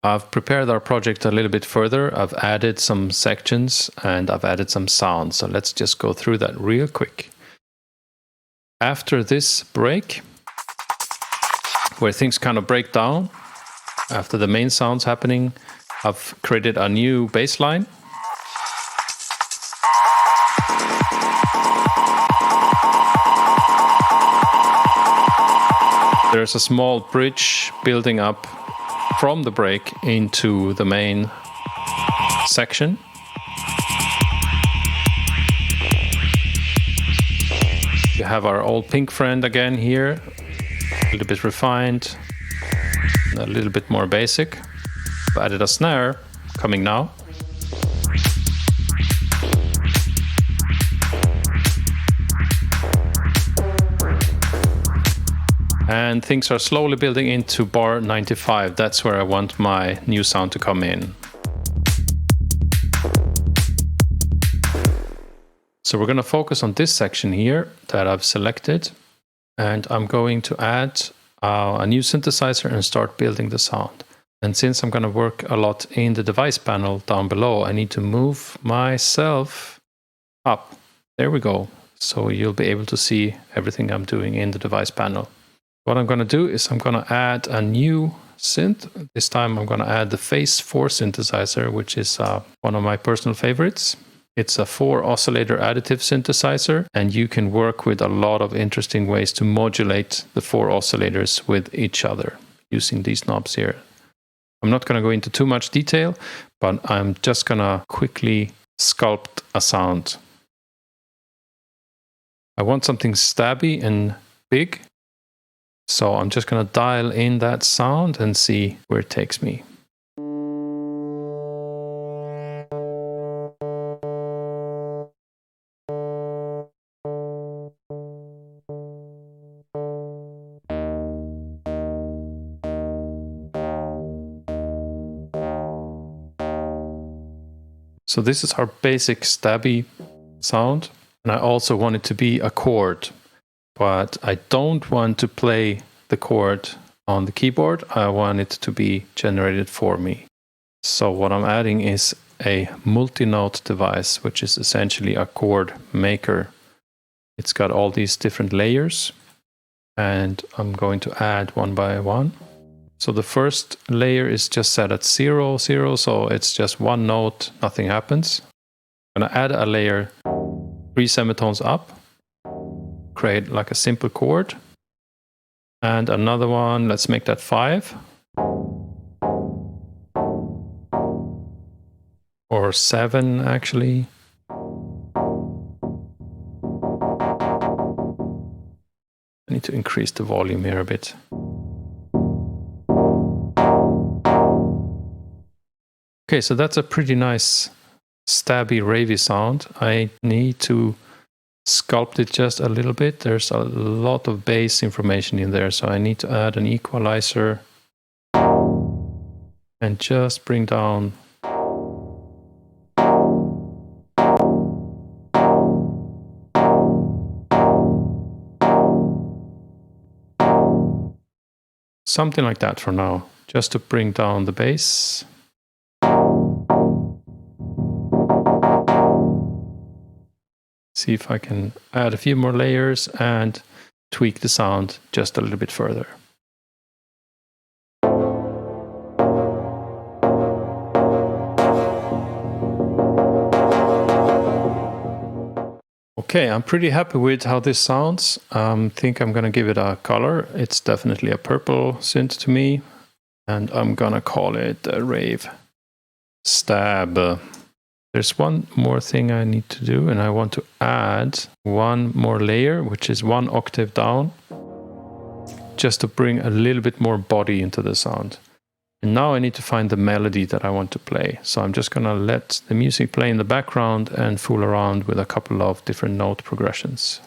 I've prepared our project a little bit further. I've added some sections and I've added some sounds. So let's just go through that real quick. After this break, where things kind of break down, after the main sounds happening, I've created a new bass line. There's a small bridge building up from the break into the main section. You have our old pink friend again here, a little bit refined, a little bit more basic. I've added a snare coming now. And things are slowly building into bar 95. That's where I want my new sound to come in. So we're going to focus on this section here that I've selected. And I'm going to add a new synthesizer and start building the sound. And since I'm going to work a lot in the device panel down below, I need to move myself up. There we go. So you'll be able to see everything I'm doing in the device panel. What I'm going to do is I'm going to add a new synth. This time I'm going to add the Phase 4 synthesizer, which is one of my personal favorites. It's a 4 oscillator additive synthesizer, and you can work with a lot of interesting ways to modulate the 4 oscillators with each other using these knobs here. I'm not going to go into too much detail, but I'm just going to quickly sculpt a sound. I want something stabby and big. So I'm just going to dial in that sound and see where it takes me. So this is our basic stabby sound. And I also want it to be a chord. But I don't want to play the chord on the keyboard. I want it to be generated for me. So what I'm adding is a multi-note device, which is essentially a chord maker. It's got all these different layers, and I'm going to add one by one. So the first layer is just set at 0, 0, so it's just one note, nothing happens. I'm going to add a layer 3 semitones up. Create like a simple chord, and another one, let's make that 5 or 7 actually. I need to increase the volume here a bit. Okay, so that's a pretty nice stabby ravey sound. I need to sculpt it just a little bit. There's a lot of bass information in there, so I need to add an equalizer and just bring down something like that for now, just to bring down the bass. See if I can add a few more layers and tweak the sound just a little bit further. Okay, I'm pretty happy with how this sounds. I think I'm going to give it a color. It's definitely a purple synth to me. And I'm going to call it a Rave Stab. There's one more thing I need to do, and I want to add one more layer, which is 1 octave down, just to bring a little bit more body into the sound. And now I need to find the melody that I want to play. So I'm just going to let the music play in the background and fool around with a couple of different note progressions.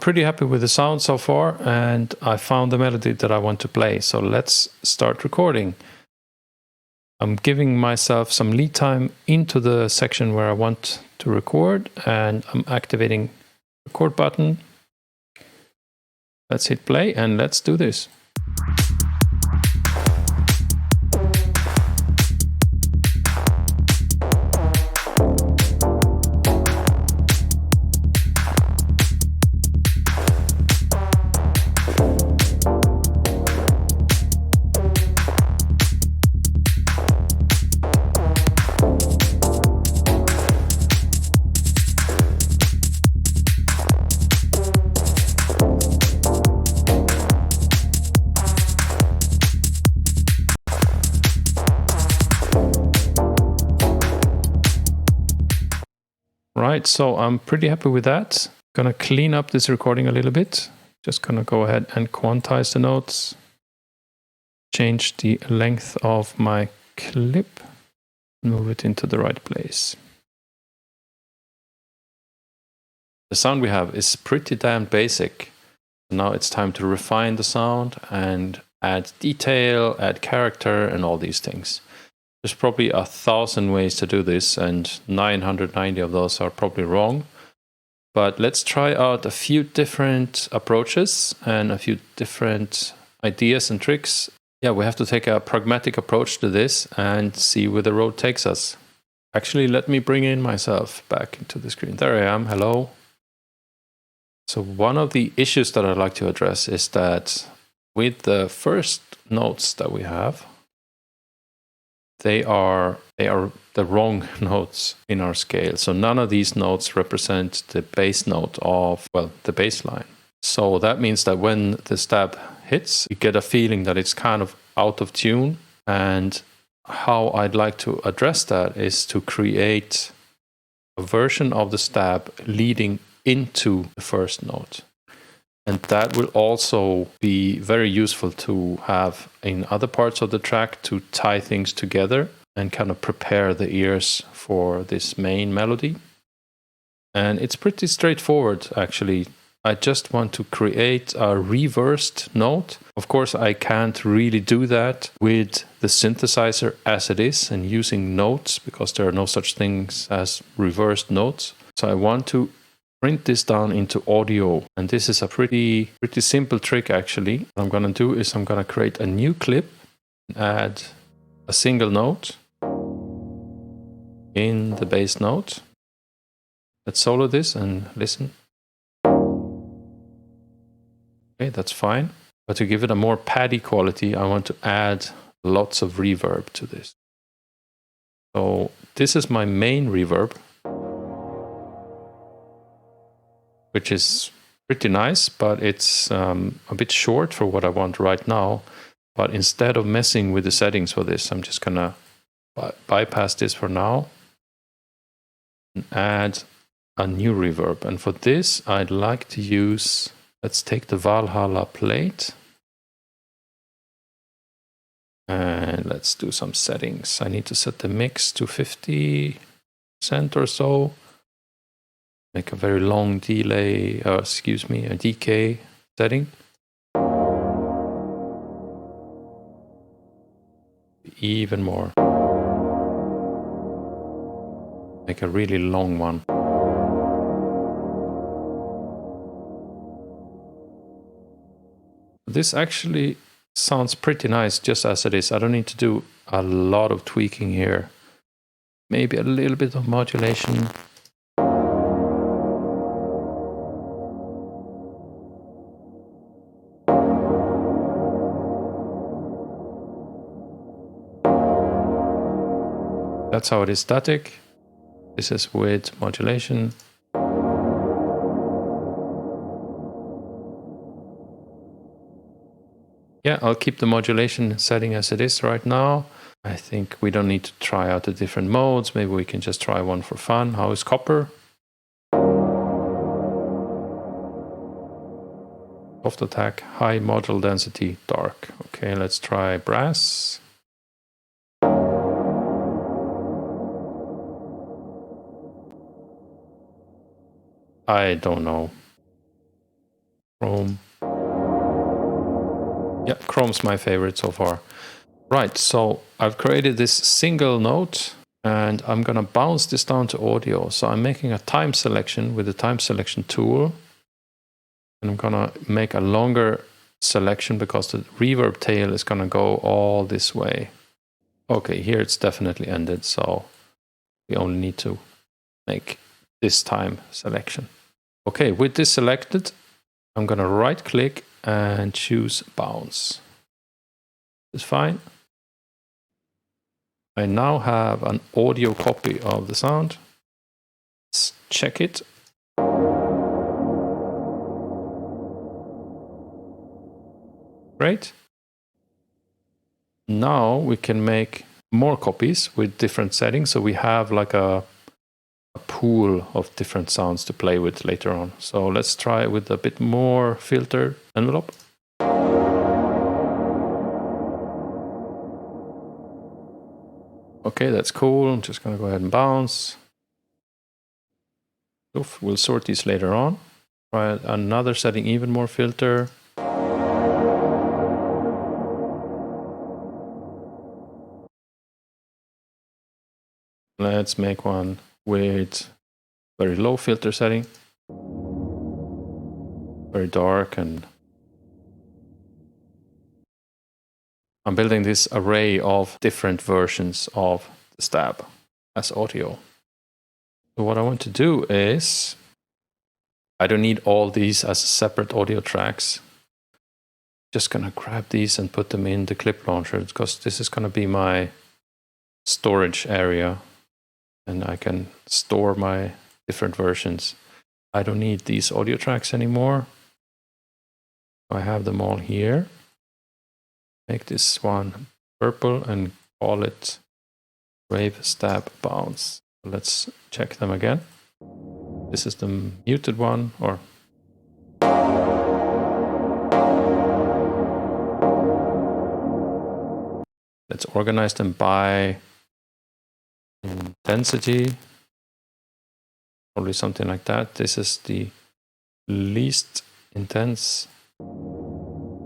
pretty happy with the sound so far, and I found the melody that I want to play. So let's start recording. I'm giving myself some lead time into the section where I want to record, and I'm activating the record button. Let's hit play and let's do this. Right, so I'm pretty happy with that. Gonna clean up this recording a little bit. Just gonna go ahead and quantize the notes. Change the length of my clip. Move it into the right place. The sound we have is pretty damn basic. Now it's time to refine the sound and add detail, add character, and all these things. There's probably 1,000 ways to do this, and 990 of those are probably wrong. But let's try out a few different approaches and a few different ideas and tricks. Yeah, we have to take a pragmatic approach to this and see where the road takes us. Actually, let me bring in myself back into the screen. There I am. Hello. So one of the issues that I'd like to address is that with the first notes that we have, they are the wrong notes in our scale. So none of these notes represent the bass note of, well, the bass line. So that means that when the stab hits, you get a feeling that it's kind of out of tune. And how I'd like to address that is to create a version of the stab leading into the first note. And that will also be very useful to have in other parts of the track to tie things together and kind of prepare the ears for this main melody. And it's pretty straightforward, actually. I just want to create a reversed note. Of course, I can't really do that with the synthesizer as it is and using notes, because there are no such things as reversed notes. So I want to print this down into audio, and this is a pretty simple trick actually. What I'm gonna do is I'm gonna create a new clip and add a single note in the bass note. Let's solo this and listen. Okay, that's fine. But to give it a more paddy quality, I want to add lots of reverb to this. So this is my main reverb, which is pretty nice, but it's a bit short for what I want right now. But instead of messing with the settings for this, I'm just gonna bypass this for now and add a new reverb. And for this, I'd like to use, let's take the Valhalla plate and let's do some settings. I need to set the mix to 50% or so. Make a very long delay, a decay setting. Even more. Make a really long one. This actually sounds pretty nice just as it is. I don't need to do a lot of tweaking here. Maybe a little bit of modulation. That's how it is static. This is with modulation. Yeah, I'll keep the modulation setting as it is right now. I think we don't need to try out the different modes. Maybe we can just try one for fun. How is copper? Soft attack, high module density, dark. Okay, let's try brass. I don't know. Chrome. Yeah, Chrome's my favorite so far. Right, so I've created this single note and I'm gonna bounce this down to audio. So I'm making a time selection with the time selection tool. And I'm gonna make a longer selection because the reverb tail is gonna go all this way. Okay, here it's definitely ended, so we only need to make this time selection. Okay, with this selected, I'm gonna right click and choose bounce. It's fine. I now have an audio copy of the sound. Let's check it. Great. Now we can make more copies with different settings. So we have like a pool of different sounds to play with later on. So let's try with a bit more filter envelope. Okay, that's cool. I'm just gonna go ahead and bounce. Oof, we'll sort these later on. Try another setting, even more filter. Let's make one with very low filter setting. Very dark, and I'm building this array of different versions of the stab as audio. So what I want to do is, I don't need all these as separate audio tracks. Just gonna grab these and put them in the clip launcher because this is gonna be my storage area and I can store my different versions. I don't need these audio tracks anymore. I have them all here. Make this one purple and call it Wave Stab Bounce. Let's check them again. This is the muted one, or let's organize them by intensity. Probably something like that. This is the least intense,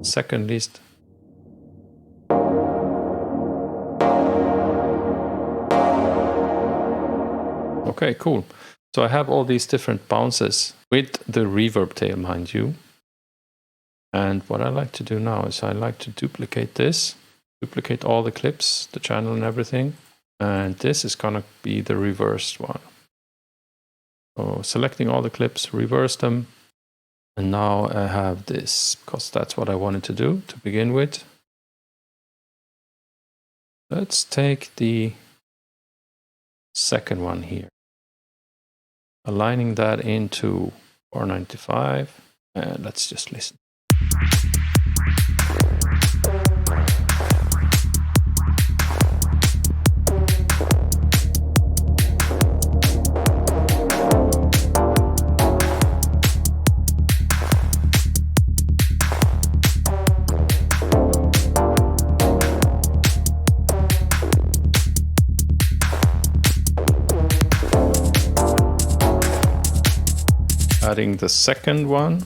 second least. Okay, cool. So I have all these different bounces with the reverb tail, mind you. And what I like to do now is I like to duplicate this, duplicate all the clips, the channel and everything. And this is gonna be the reversed one. So selecting all the clips, reverse them. And now I have this, because that's what I wanted to do to begin with. Let's take the second one here. Aligning that into 495, and let's just listen. Adding the second one.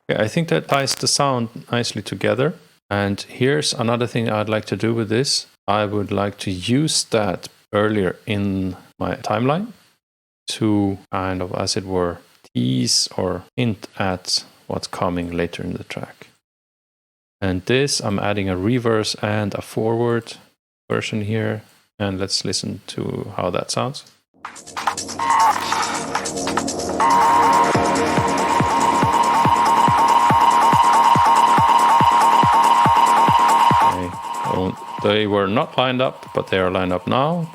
Okay, I think that ties the sound nicely together. And here's another thing I'd like to do with this. I would like to use that earlier in my timeline to kind of, as it were, tease or hint at what's coming later in the track. And this, I'm adding a reverse and a forward version here. And let's listen to how that sounds. Okay. Well, they were not lined up, but they are lined up now.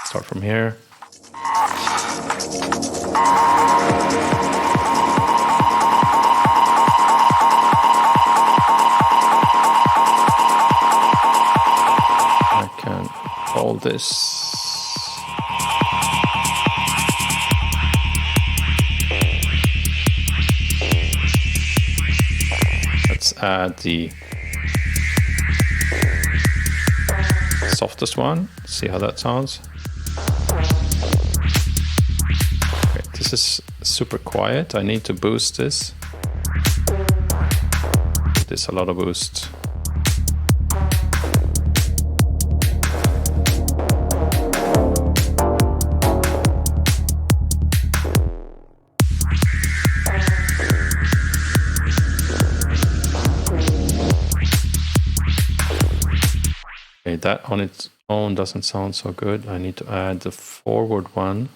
Start from here. I can hold this. let's add the softest one. See how that sounds. Okay, this is super quiet. I need to boost this. There's a lot of boost. Okay, that on its own doesn't sound so good. I need to add the forward one.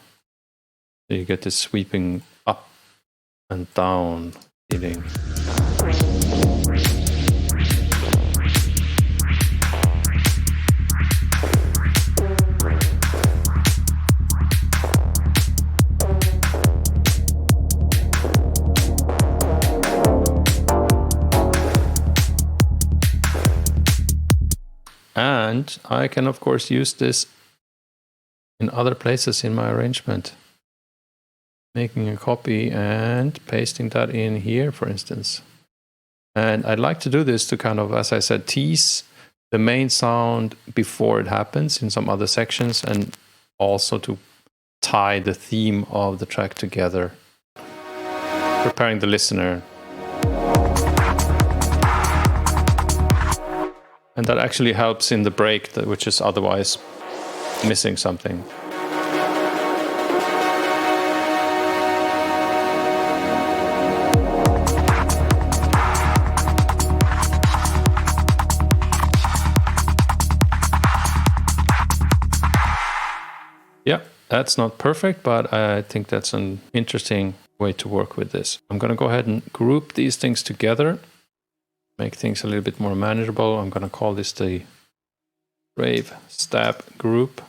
So you get this sweeping up and down feeling. And I can, of course, use this in other places in my arrangement. Making a copy and pasting that in here, for instance. And I'd like to do this to kind of, as I said, tease the main sound before it happens in some other sections, and also to tie the theme of the track together, preparing the listener. And that actually helps in the break, which is otherwise missing something. Yeah, that's not perfect, but I think that's an interesting way to work with this. I'm going to go ahead and group these things together. Make things a little bit more manageable. I'm going to call this the Rave Stab group.